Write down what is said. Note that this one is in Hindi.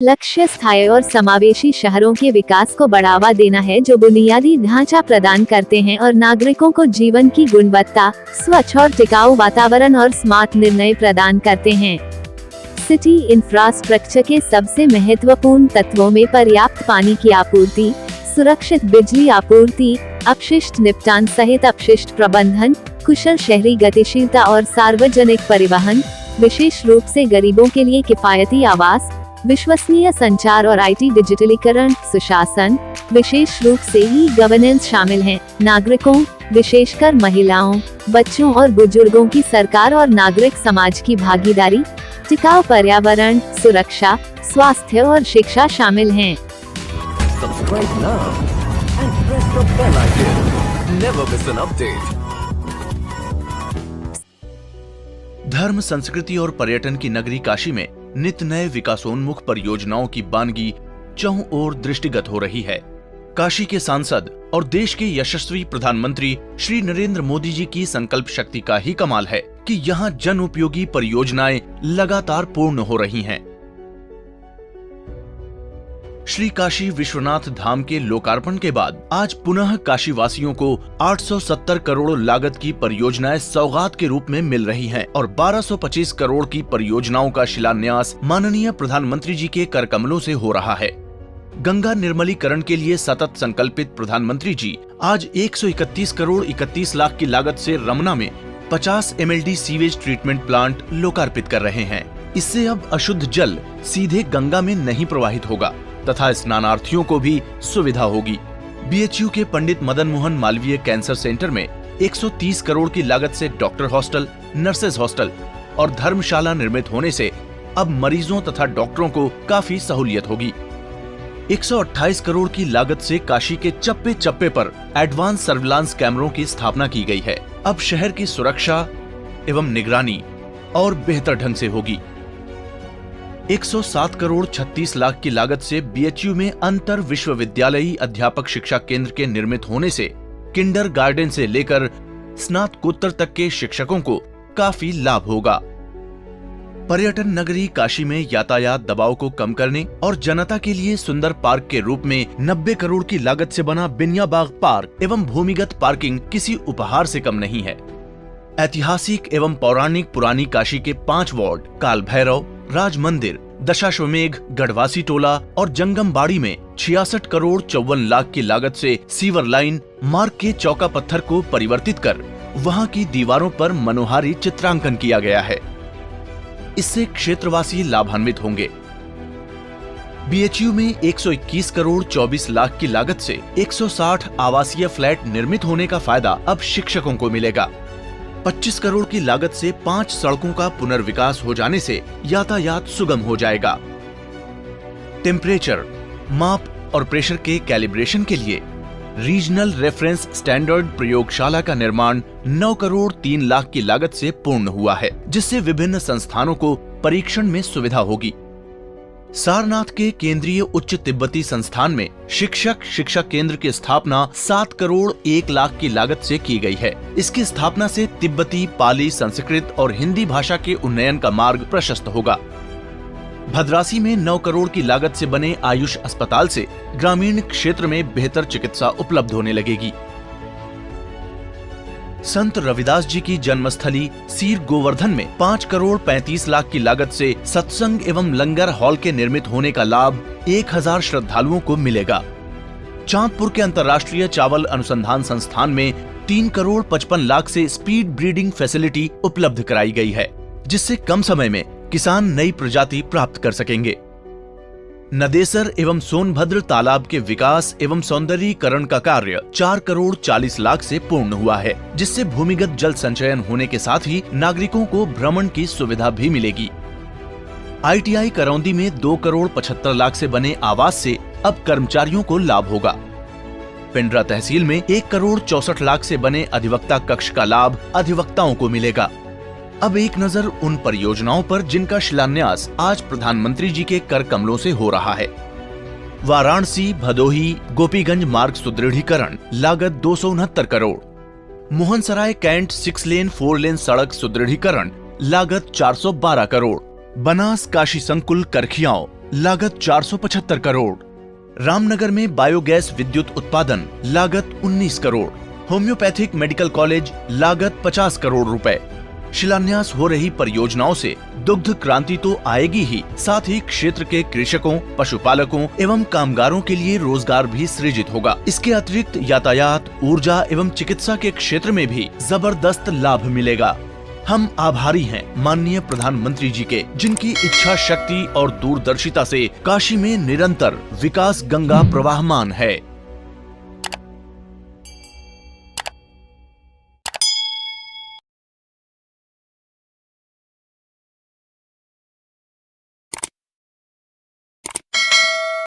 लक्ष्य स्थायी और समावेशी शहरों के विकास को बढ़ावा देना है जो बुनियादी ढांचा प्रदान करते हैं और नागरिकों को जीवन की गुणवत्ता, स्वच्छ और टिकाऊ वातावरण और स्मार्ट निर्णय प्रदान करते हैं। सिटी इंफ्रास्ट्रक्चर के सबसे महत्वपूर्ण तत्वों में पर्याप्त पानी की आपूर्ति, सुरक्षित बिजली आपूर्ति, अपशिष्ट निपटान सहित अपशिष्ट प्रबंधन, कुशल शहरी गतिशीलता और सार्वजनिक परिवहन, विशेष रूप से गरीबों के लिए किफायती आवास, विश्वसनीय संचार और आईटी डिजिटलीकरण, सुशासन, विशेष रूप से ई गवर्नेंस शामिल हैं। नागरिकों, विशेषकर महिलाओं, बच्चों और बुजुर्गों की सरकार और नागरिक समाज की भागीदारी, टिकाऊ पर्यावरण, सुरक्षा, स्वास्थ्य और शिक्षा शामिल हैं। Subscribe now and press the bell icon. Never miss an update. धर्म, संस्कृति और पर्यटन की नगरी काशी में नित नए विकासोन्मुख परियोजनाओं की बानगी चहुं ओर दृष्टिगत हो रही है। काशी के सांसद और देश के यशस्वी प्रधानमंत्री श्री नरेंद्र मोदी जी की संकल्प शक्ति का ही कमाल है कि यहाँ जन उपयोगी परियोजनाएं लगातार पूर्ण हो रही हैं। श्री काशी विश्वनाथ धाम के लोकार्पण के बाद आज पुनः काशी वासियों को 870 करोड़ लागत की परियोजनाएं सौगात के रूप में मिल रही हैं और 1225 करोड़ की परियोजनाओं का शिलान्यास माननीय प्रधानमंत्री जी के कर कमलों से हो रहा है। गंगा निर्मलीकरण के लिए सतत संकल्पित प्रधानमंत्री जी आज 131 करोड़ 31 लाख की लागत से रमना में 50 MLD सीवेज ट्रीटमेंट प्लांट लोकार्पित कर रहे हैं। इससे अब अशुद्ध जल सीधे गंगा में नहीं प्रवाहित होगा तथा स्नानार्थियों को भी सुविधा होगी। BHU के पंडित मदन मोहन मालवीय कैंसर सेंटर में 130 करोड़ की लागत से डॉक्टर हॉस्टल, नर्सेज हॉस्टल और धर्मशाला निर्मित होने से अब मरीजों तथा डॉक्टरों को काफी सहूलियत होगी। 128 करोड़ की लागत से काशी के चप्पे चप्पे पर एडवांस सर्विलांस कैमरों की स्थापना की गई है। अब शहर की सुरक्षा एवं निगरानी और बेहतर ढंग से होगी। 107 करोड़ 36 लाख की लागत से BHU में अंतर विश्वविद्यालयी अध्यापक शिक्षा केंद्र के निर्मित होने से किंडर गार्डन से लेकर स्नातकोत्तर तक के शिक्षकों को काफी लाभ होगा। पर्यटन नगरी काशी में यातायात दबाव को कम करने और जनता के लिए सुंदर पार्क के रूप में 90 करोड़ की लागत से बना बिनिया बाग पार्क एवं भूमिगत पार्किंग किसी उपहार से कम नहीं है। ऐतिहासिक एवं पौराणिक पुरानी काशी के 5 वार्ड काल भैरव, राज मंदिर, दशाश्वमेघ, गढ़वासी टोला और जंगम बाड़ी में 66 करोड़ 54 लाख की लागत से सीवर लाइन मार्ग के चौका पत्थर को परिवर्तित कर वहां की दीवारों पर मनोहारी चित्रांकन किया गया है। इससे क्षेत्रवासी लाभान्वित होंगे। BHU में 121 करोड़ 24 लाख की लागत से 160 आवासीय फ्लैट निर्मित होने का फायदा अब शिक्षकों को मिलेगा। 25 करोड़ की लागत से 5 सड़कों का पुनर्विकास हो जाने से यातायात सुगम हो जाएगा। टेम्परेचर, माप और प्रेशर के कैलिब्रेशन के लिए रीजनल रेफरेंस स्टैंडर्ड प्रयोगशाला का निर्माण 9 करोड़ 3 लाख की लागत से पूर्ण हुआ है, जिससे विभिन्न संस्थानों को परीक्षण में सुविधा होगी। सारनाथ के केंद्रीय उच्च तिब्बती संस्थान में शिक्षक शिक्षा केंद्र की स्थापना 7 करोड़ 1 लाख की लागत से की गई है। इसकी स्थापना से तिब्बती, पाली, संस्कृत और हिंदी भाषा के उन्नयन का मार्ग प्रशस्त होगा। भद्रासी में 9 करोड़ की लागत से बने आयुष अस्पताल से ग्रामीण क्षेत्र में बेहतर चिकित्सा उपलब्ध होने लगेगी। संत रविदास जी की जन्मस्थली सीर गोवर्धन में 5 करोड़ 35 लाख की लागत से सत्संग एवं लंगर हॉल के निर्मित होने का लाभ 1000 श्रद्धालुओं को मिलेगा। चांदपुर के अंतर्राष्ट्रीय चावल अनुसंधान संस्थान में 3 करोड़ 55 लाख से स्पीड ब्रीडिंग फैसिलिटी उपलब्ध कराई गई है, जिससे कम समय में किसान नई प्रजाति प्राप्त कर सकेंगे। नदेसर एवं सोनभद्र तालाब के विकास एवं सौंदर्यीकरण का कार्य 4 करोड़ 40 लाख से पूर्ण हुआ है, जिससे भूमिगत जल संचयन होने के साथ ही नागरिकों को भ्रमण की सुविधा भी मिलेगी। ITI करौंदी में 2 करोड़ 75 लाख से बने आवास से अब कर्मचारियों को लाभ होगा। पिंडरा तहसील में 1 करोड़ 64 लाख से बने अधिवक्ता कक्ष का लाभ अधिवक्ताओं को मिलेगा। अब एक नजर उन परियोजनाओं पर जिनका शिलान्यास आज प्रधानमंत्री जी के कर कमलों से हो रहा है। वाराणसी भदोही गोपीगंज मार्ग सुदृढ़ीकरण लागत 269 करोड़, मोहनसराय कैंट 6 लेन 4 लेन सड़क सुदृढ़ीकरण लागत 412 करोड़, बनास काशी संकुल करखियाओं लागत 475 करोड़। रामनगर में बायोगैस विद्युत उत्पादन, लागत 19 करोड़। होम्योपैथिक मेडिकल कॉलेज, लागत 50 करोड़ रुपए। शिलान्यास हो रही परियोजनाओं से दुग्ध क्रांति तो आएगी ही, साथ ही क्षेत्र के कृषकों, पशुपालकों एवं कामगारों के लिए रोजगार भी सृजित होगा। इसके अतिरिक्त यातायात, ऊर्जा एवं चिकित्सा के क्षेत्र में भी जबरदस्त लाभ मिलेगा। हम आभारी हैं माननीय प्रधानमंत्री जी के, जिनकी इच्छा शक्ति और दूरदर्शिता से काशी में निरंतर विकास गंगा प्रवाहमान है।